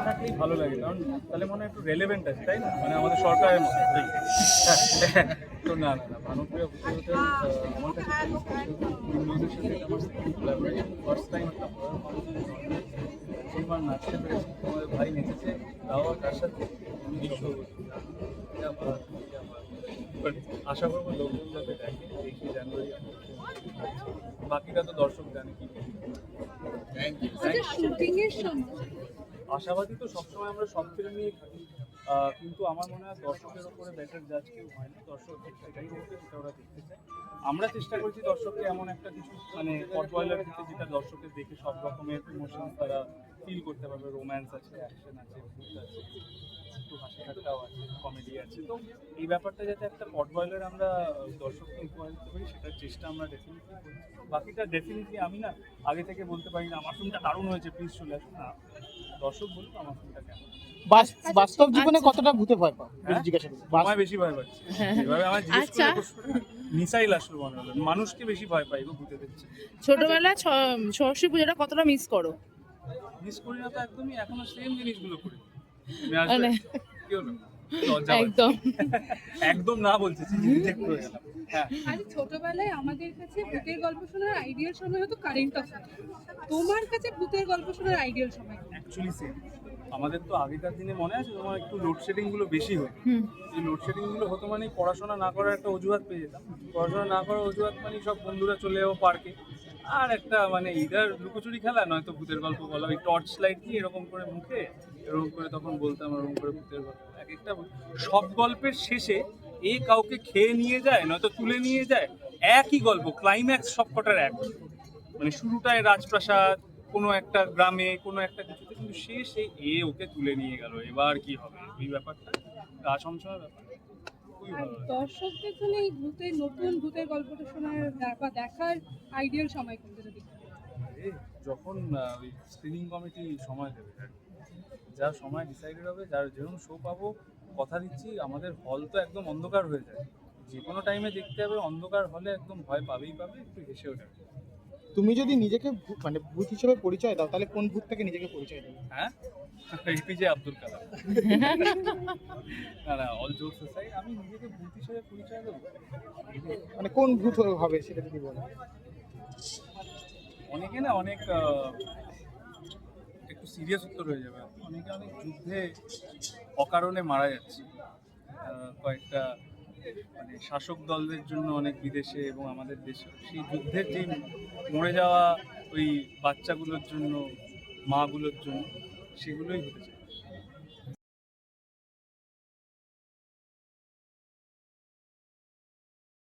থাকলেই ভালো লাগে, কারণ তাহলে মনে হয় একটু রেলেভেন্ট আছে, তাই না? মানে আমাদের সরকারের মধ্যেই তো না না না ভানুপ্রিয়া ভূতের হোটেল আমার কাছে খুবই স্পেশাল। নিউজের সাথে এটা আমার সেকেন্ড কোলাবোরেশন, ফার্স্ট টাইম একটা হরর সিনেমার নাচতে পেরেছি, তোমাদের ভাই নেচেছে, তাও তার সাথে বিশ্ব আশা করবো লোকজন যাতে দেখে 23 জানুয়ারি। বাকিটা তো দর্শক জানে কি। শুটিং এর সময় আশাবাদী তো সবসময় আমরা সব ফিল্ম নিয়েই থাকি, কিন্তু আমার মনে হয় দর্শকের ওপরে বেটার জাজ কেউ হয় না। দর্শক সেটাই দেখবে যেটা ওরা দেখতে চায়। আমরা চেষ্টা করছি দর্শককে এমন একটা কিছু মানে পটবয়লার দিতে যেটা দর্শকের দেখে সব রকমের ইমোশন তারা ফিল করতে পারবে। রোম্যান্স আছে, অ্যাকশন আছে, ভূত আছে, একটু হাসি ঠাট্টাও আছে, কমেডি আছে। তো এই ব্যাপারটা যাতে একটা পটবয়লার আমরা দর্শককে উপহার দিতে পারি সেটার চেষ্টা আমরা ডেফিনেটলি করি। বাকিটা ডেফিনেটলি আমি না আগে থেকে বলতে পারি না আমার ফিল্মটা দারুণ হয়েছে প্লিজ চলে আসুন না, দর্শক বলুন আমার ফিল্মটা কেমন। বাস্তব জীবনে কতটা ভূতে ভয় পাও জিজ্ঞাসা করি। আমায় বেশি ভয় পাচ্ছি এভাবে আমার জিজ্ঞেস করে মিসাইল আসলো মনে হলো, মানুষকে বেশি ভয় পাই গো ভূতে দেখছে। ছোটবেলা সরস্বতী পুজোটা কতটা মিস করো? মিস করি না তো একদমই, এখনো সেম জিনিসগুলো করি। মানে কি হলো লজ্জা একদম একদম না বলছি রিজেক্ট করে গেলাম। হ্যাঁ আরে ছোটবেলায় আমাদের কাছে ভূতের গল্প শোনার আইডিয়াল সময় হতো কারেন্ট অফার। তোমার কাছে ভূতের গল্প শোনার আইডিয়াল সময় কি? Actually same. আমাদের তো আগেকার দিনে মনে আছে তোমার একটু লোডশেডিং গুলো বেশি হতো। এই লোডশেডিং গুলো হতো মানে পড়াশোনা না করার একটা অজুহাত পেয়ে যেতাম। পড়াশোনা না করার অজুহাত মানে সব বন্ধুরা চলে যাবো পার্কে, আর একটা মানে ইদার লুকোচুরি খেলা নয়তো ভূতের গল্প বলা, ওই টর্চ লাইট দিয়ে এরকম করে মুখে এরকম করে তখন বলতাম এরকম করে ভূতের গল্প। এক একটা সব গল্পের শেষে এ কাউকে খেয়ে নিয়ে যায় নয়তো তুলে নিয়ে যায়, একই গল্প, ক্লাইম্যাক্স সবকটার এক। মানে শুরুটায় রাজপ্রাসাদ, কোনো একটা গ্রামে, কোনো একটা কিছুতে, কিন্তু শেষে এ ওকে তুলে নিয়ে গেল, এবার কি হবে, এই ব্যাপারটা গা ছমছমের ব্যাপার। খুবই আর ভালো লাগে। দর্শকদের জন্য এই নতুন ভূতের গল্পটা শোনার বা দেখার আইডিয়াল সময় কোনটা যদি বলো? আরে যখন ওই স্ক্রিনিং কমিটি সময় দেবে, যা সময় ডিসাইডেড হবে, যার যেরকম শো পাবো, কথা দিচ্ছি আমাদের হল তো একদম অন্ধকার হয়ে যায়, যে কোনো টাইমে দেখতে হবে, অন্ধকার হলে একদম ভয় পাবেই পাবে, একটু হেসেও যাবে। তুমি যদি নিজেকে মানে ভূত হিসেবে পরিচয় দাও তাহলে কোন ভূত থেকে নিজেকে পরিচয় দাও? হ্যাঁ এপিজে আব্দুল কালাম। না না অল জোকস অ্যাসাইড, আমি নিজেকে ভূত হিসেবে পরিচয় দেবো মানে কোন ভূত হবে সেটা যদি বলো। অনেকে না অনেক একটু সিরিয়াস উত্তর হয়ে যাবে, অনেকে অনেক যুদ্ধে অকারণে মারা যাচ্ছে। কয়েকটা মানে শাসক দলদের জন্য অনেক বিদেশে এবং আমাদের দেশে, সেই যুদ্ধের যে মরে যাওয়া ওই বাচ্চাগুলোর জন্য, মাগুলোর জন্য, সেগুলোই হতে চায়।